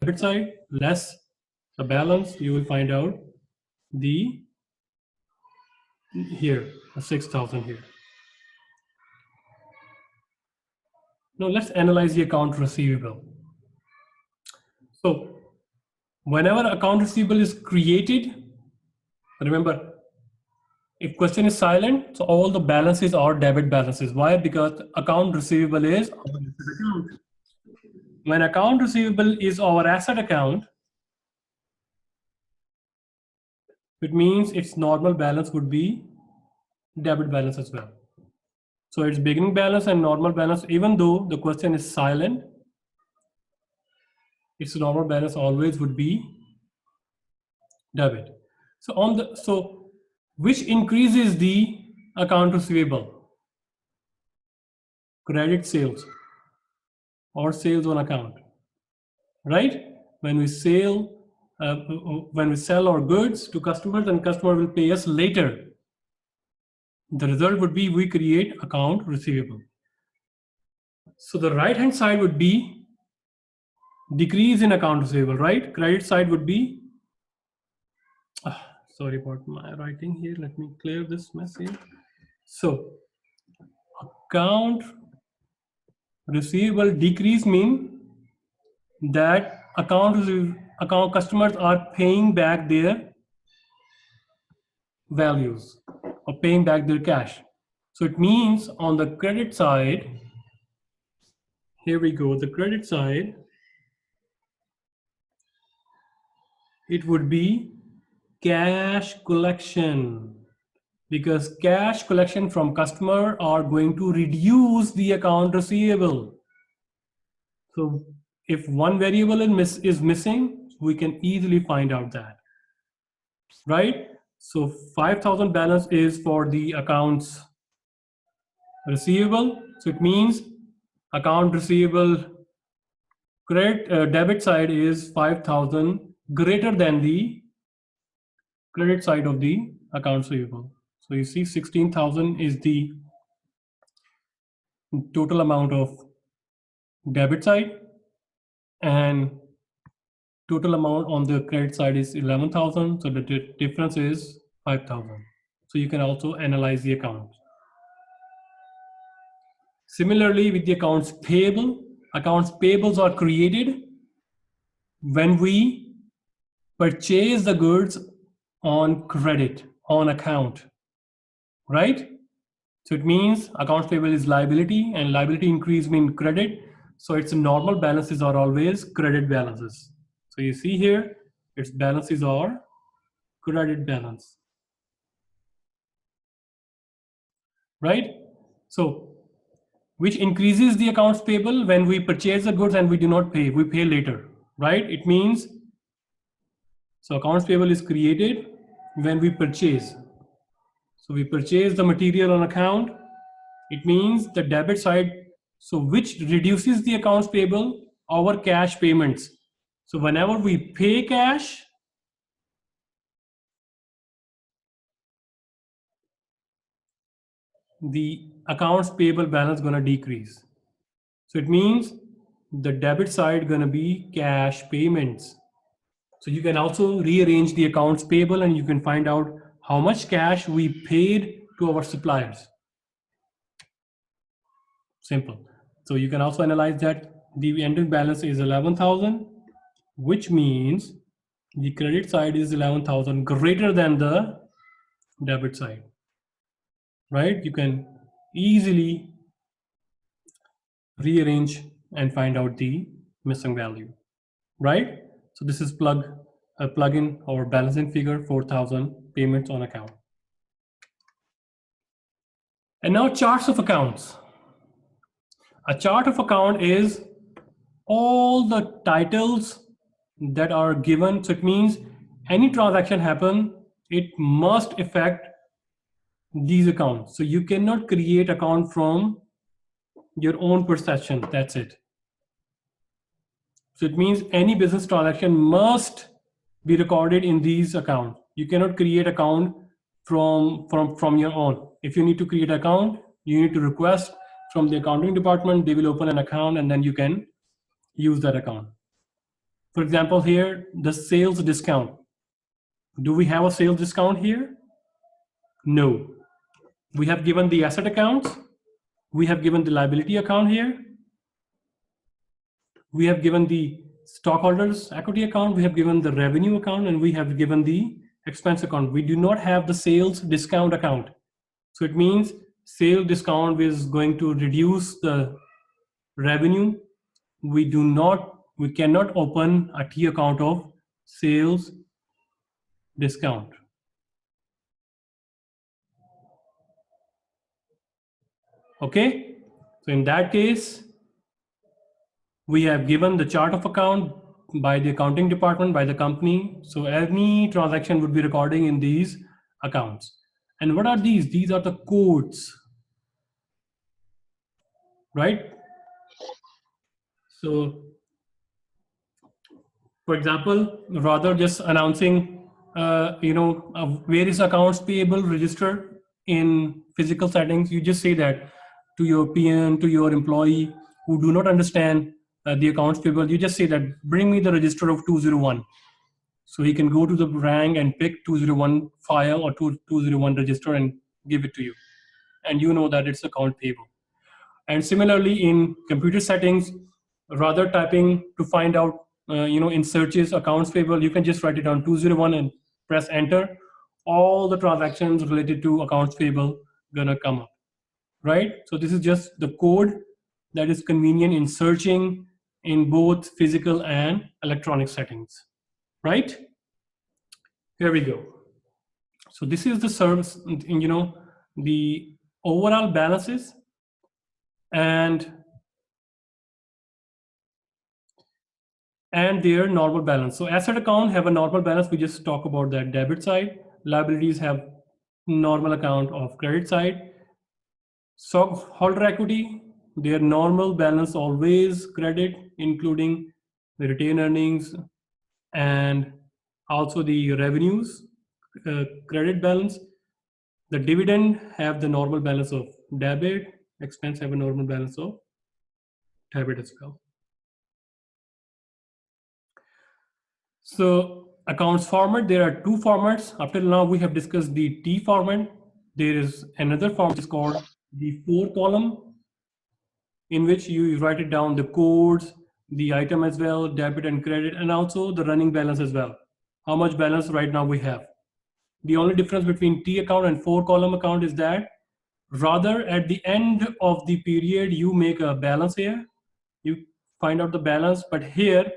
debit side less the balance, you will find out the here 6,000 here. Now let's analyze the account receivable. So whenever account receivable is created, remember, if question is silent, so all the balances are debit balances. Why? Because account receivable is our asset account. When account receivable is our asset account, it means its normal balance would be debit balance as well. So its beginning balance and normal balance, even though the question is silent, its normal balance always would be debit. So which increases the account receivable? Credit sales or sales on account, right? When we sell our goods to customers and customer will pay us later, the result would be we create account receivable. So the right hand side would be decrease in account receivable, right? Credit side would be, sorry about my writing here, let me clear this mess here. So account receivable decrease mean that account customers are paying back their values or paying back their cash. So it means on the credit side, here we go, the credit side, it would be cash collection, because cash collection from customer are going to reduce the account receivable. So if one variable is missing, we can easily find out that, right? So 5,000 balance is for the accounts receivable. So it means account receivable debit side is 5,000 greater than the credit side of the accounts receivable. So you see 16,000 is the total amount of debit side and total amount on the credit side is 11,000. So the difference is 5,000. So you can also analyze the accounts. Similarly with the accounts payables are created when we purchase the goods on credit, on account, right? So it means accounts payable is liability and liability increase mean credit. So its normal balances are always credit balances. So you see here, its balances are credit balance, right? So which increases the accounts payable when we purchase the goods and we do not pay, we pay later, right? It means, so accounts payable is created when we purchase. So we purchase the material on account. It means the debit side, so which reduces the accounts payable, our cash payments. So whenever we pay cash, the accounts payable balance gonna decrease. So it means the debit side gonna be cash payments. So you can also rearrange the accounts payable and you can find out how much cash we paid to our suppliers. Simple. So you can also analyze that the ending balance is 11,000, which means the credit side is 11,000 greater than the debit side, right? You can easily rearrange and find out the missing value, right? So this is a plugin or balancing figure 4,000 payments on account. And now charts of accounts. A chart of account is all the titles that are given. So it means any transaction happen, it must affect these accounts. So you cannot create account from your own perception. That's it. So it means any business transaction must be recorded in these accounts. You cannot create account from your own. If you need to create account, you need to request from the accounting department. They will open an account and then you can use that account. For example, here, the sales discount. Do we have a sales discount here? No. We have given the asset accounts. We have given the liability account here. We have given the stockholders equity account. We have given the revenue account, and we have given the expense account. We do not have the sales discount account. So it means sale discount is going to reduce the revenue. We cannot open a T account of sales discount. Okay, so in that case, we have given the chart of account by the accounting department, by the company. So any transaction would be recording in these accounts. And what are these? These are the codes, right? So for example, rather just announcing, various accounts payable register in physical settings, you just say that to your PM, to your employee who do not understand the accounts payable, you just say that bring me the register of 201. So he can go to the rank and pick 201 file or 201 register and give it to you. And you know that it's account payable. And similarly in computer settings, rather typing to find out, in searches accounts payable, you can just write it down 201 and press enter. All the transactions related to accounts payable gonna come up, right? So this is just the code that is convenient in searching in both physical and electronic settings, right? Here we go. So this is the service, the overall balances and their normal balance. So asset account have a normal balance. We just talk about that debit side. Liabilities have normal account of credit side. Stockholder equity, their normal balance always credit, including the retained earnings and also the revenues, credit balance. The dividend have the normal balance of debit. Expense have a normal balance of debit as well. So accounts format, there are two formats. Up till now, we have discussed the T format. There is another form which is called the 4-column, in which you write it down the codes, the item as well, debit and credit, and also the running balance as well. How much balance right now we have. The only difference between T account and 4-column account is that rather at the end of the period, you make a balance here, you find out the balance, but here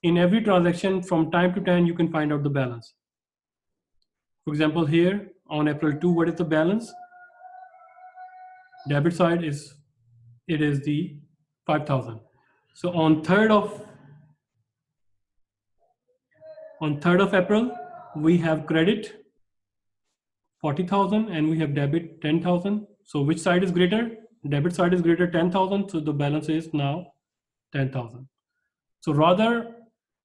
in every transaction from time to time, you can find out the balance. For example, here on April 2, what is the balance? Debit side is, it is the 5,000. So on 3rd of April, we have credit 40,000 and we have debit 10,000. So which side is greater? Debit side is greater 10,000. So the balance is now 10,000. So rather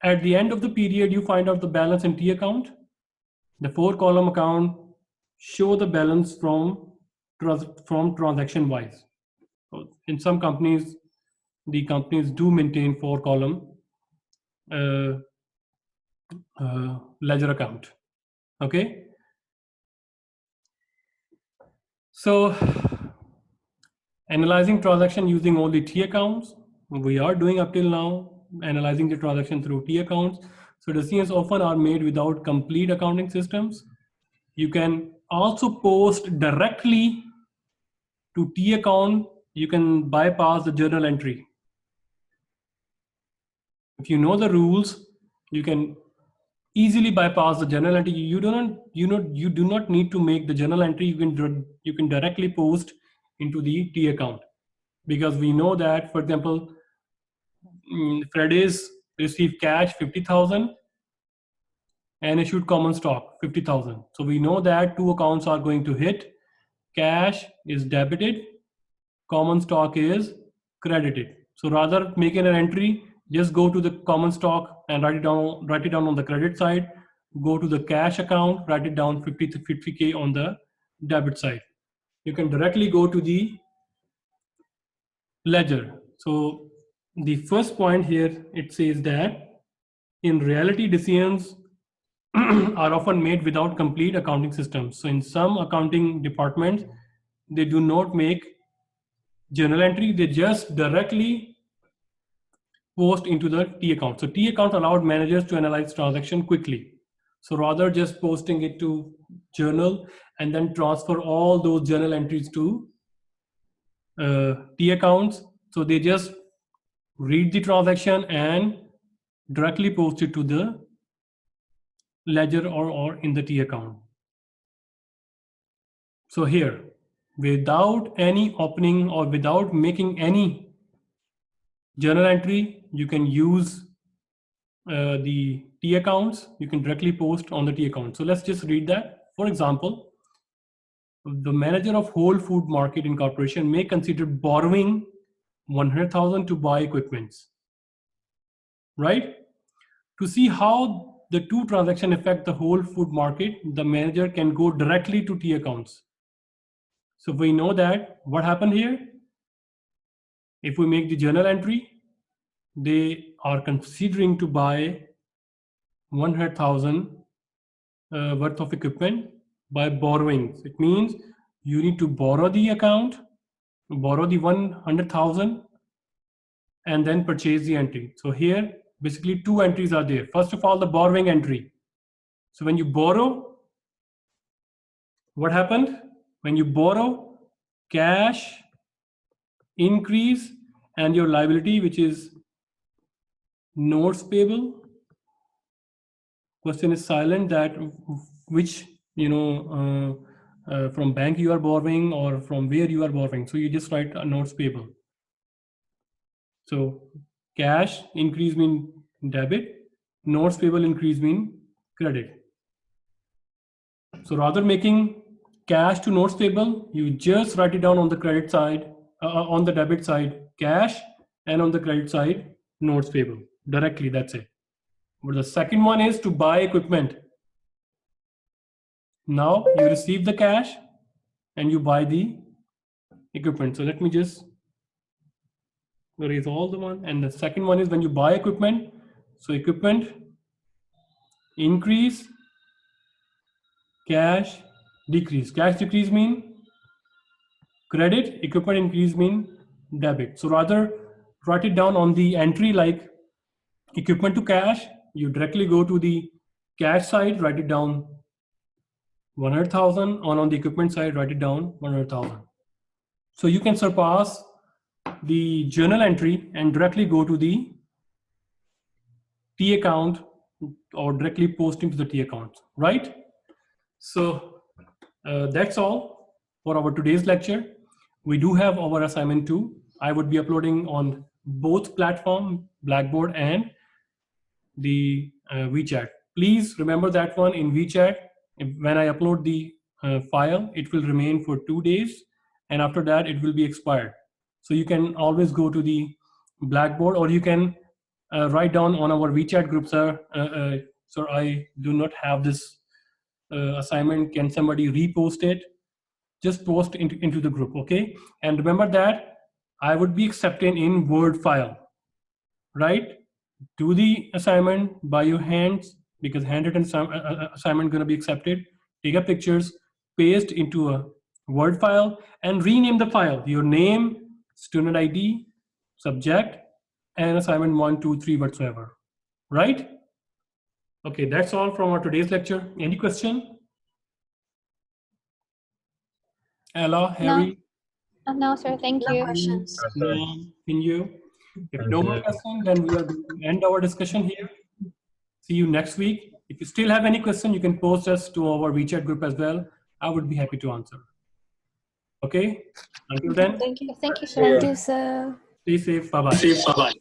at the end of the period, you find out the balance in T account. The 4-column account show the balance from transaction wise. So in some companies, the companies do maintain 4-column ledger account. Okay. So analyzing transaction using only T accounts, we are doing up till now, analyzing the transaction through T accounts. So decisions often are made without complete accounting systems. You can also post directly to T account. You can bypass the journal entry. If you know the rules, you can easily bypass the journal entry. You do not need to make the journal entry. You can directly post into the T account, because we know that, for example, Freddy's received cash 50,000 and issued common stock 50,000. So we know that two accounts are going to hit. Cash is debited, common stock is credited. So rather making an entry, just go to the common stock and write it down on the credit side. Go to the cash account, write it down 50K on the debit side. You can directly go to the ledger. So the first point here, it says that in reality, decisions are often made without complete accounting systems. So in some accounting departments, they do not make journal entry, they just directly post into the T account. So T account allowed managers to analyze transaction quickly. So rather just posting it to journal and then transfer all those journal entries to T accounts. So they just read the transaction and directly post it to the ledger or in the T account. So here, without any opening or without making any journal entry, you can use the T accounts. You can directly post on the T account. So let's just read that. For example, the manager of Whole Food Market Incorporation may consider borrowing 100,000 to buy equipments, right? To see how the two transactions affect the whole food market, the manager can go directly to T accounts. So we know that what happened here. If we make the journal entry, they are considering to buy 100,000 worth of equipment by borrowing. It means you need to borrow the account, borrow the 100,000, and then purchase the entry. So here, basically two entries are there. First of all, the borrowing entry. So when you borrow, what happened? When you borrow, cash increase and your liability, which is notes payable. Question is silent, that which, from bank you are borrowing or from where you are borrowing. So you just write a notes payable. So cash increase mean debit, notes payable increase mean credit. So rather making cash to notes payable, you just write it down on the credit side, on the debit side, cash, and on the credit side, notes payable directly. That's it. But the second one is to buy equipment. Now you receive the cash and you buy the equipment. So let me just erase all the one. And the second one is when you buy equipment. So equipment increase, cash decrease. Cash decrease mean credit, equipment increase mean debit. So rather write it down on the entry like equipment to cash. You directly go to the cash side, write it down 100,000, on the equipment side, write it down 100,000. So you can surpass the journal entry and directly go to the T account or directly posting to the T account, right? So that's all for our today's lecture. We do have our assignment 2. I would be uploading on both platform, Blackboard and the WeChat. Please remember that one in WeChat. When I upload the file, it will remain for 2 days, and after that it will be expired. So you can always go to the Blackboard, or you can write down on our WeChat group, sir. Sir, I do not have this assignment. Can somebody repost it? Just post into the group, okay? And remember that I would be accepting in Word file, right? Do the assignment by your hands, because handwritten assignment going to be accepted. Take up pictures, paste into a Word file, and rename the file. Your name, student ID, subject, and assignment 1, 2, 3 whatsoever, right? Okay, that's all from our today's lecture. Any question? Ella, Harry? No, sir. Thank you. Questions. Can you? If no more questions, then we are going to end our discussion here. See you next week. If you still have any question, you can post us to our WeChat group as well. I would be happy to answer. Okay? Until then, Thank you. Thank you, sir. Thank you, sir. stay safe. Bye-bye.